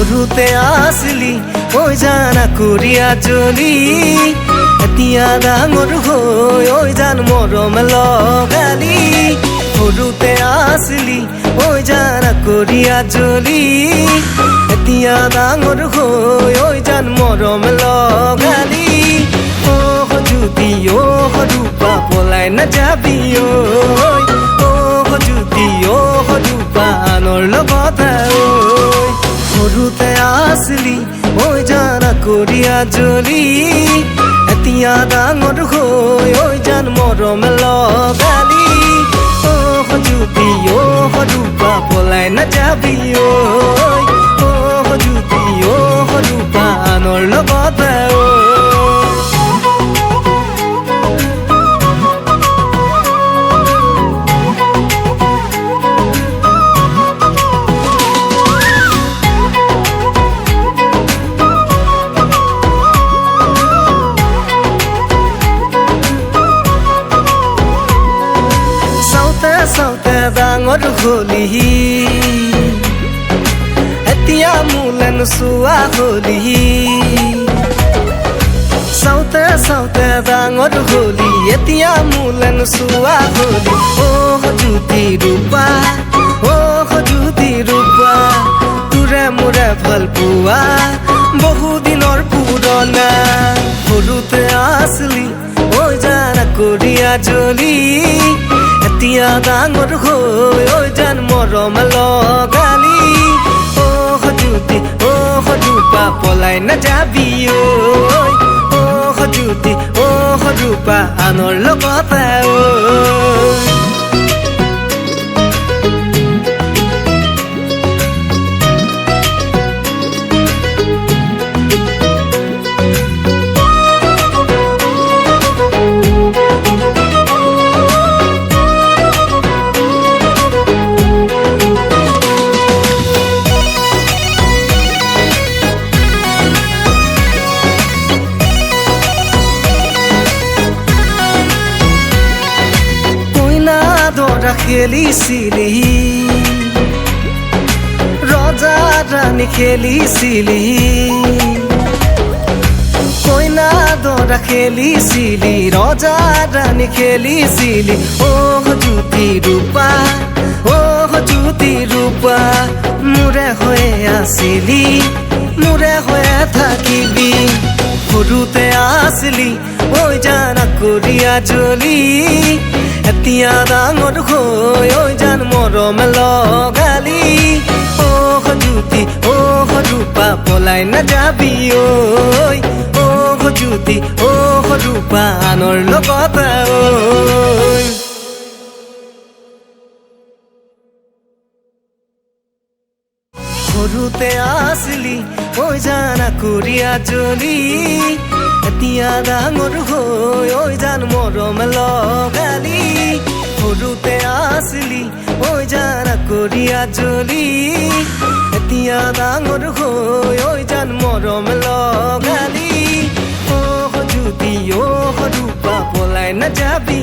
সৰুতে আছিলি ঐ জানা কৰিয়া জ্বলি এতিয়া ডাঙৰ হৈ ঐ জান মৰম লগালি সৰুতে আছিলি ঐ জানা কৰিয়া জ্বলি এতিয়া ডাঙৰ হৈ ঐ জান মৰম লগালি জ্যোতি ৰূপা পলাই নাযাবি জ্যোতি ৰূপা আনৰ লগত সৰুতে আছিলি ঐ জানা কৰিয়া জ্বলি এতিয়া ডাঙৰ হৈ ঐ জান মৰম লগালি জ্যোতি ৰূপা পলাই নাযাবি জ্যোতি ৰূপা আনৰ লগত চাওঁতে ডাঙৰ হলি এতিয়া মোলে নোচোৱা হলি চাওঁতে ডাঙৰ হলি এতিয়া মোলে নোচোৱা হলি জ্যোতি ৰূপা জ্যোতি ৰূপা তোৰে মোৰে ভাল পোৱা বহুদিনৰ পুৰণা সৰুতে আছিলি ঐ জানা কৰিয়া জ্বলি এতিয়া ডাঙৰ হৈ ঐ জান মৰম লগালি জ্যোতি ৰূপা পলাই নাযাবি জ্যোতি ৰূপা আনৰ লগত খেলিছিলি ৰজা ৰাণী খেলিছিলি কইনা দৰা খেলিছিলি ৰজা ৰাণী খেলিছিলি জ্যোতি ৰূপা জ্যোতি ৰূপা মোৰে হৈ আছিলি মোৰে হৈ থাকিবি সৰুতে আছিলি ঐ জানা কৰিয়া জ্বলি এতিয়া ডাঙৰ হৈ ঐ জান মৰম লগালি জ্যোতি ৰূপা পলাই নাযাবি জ্যোতি ৰূপা আনৰ লগত সৰুতে আছিলি ঐ জানা কৰিয়া জ্বলি এতিয়া ডাঙৰ হৈ ঐ জান মৰম লগালি সৰুতে আছিলি ঐ জানা কৰিয়া জ্বলি এতিয়া ডাঙৰ হৈ ঐ জান মৰম লগালি জ্যোতি ৰূপা পলাই নাযাবি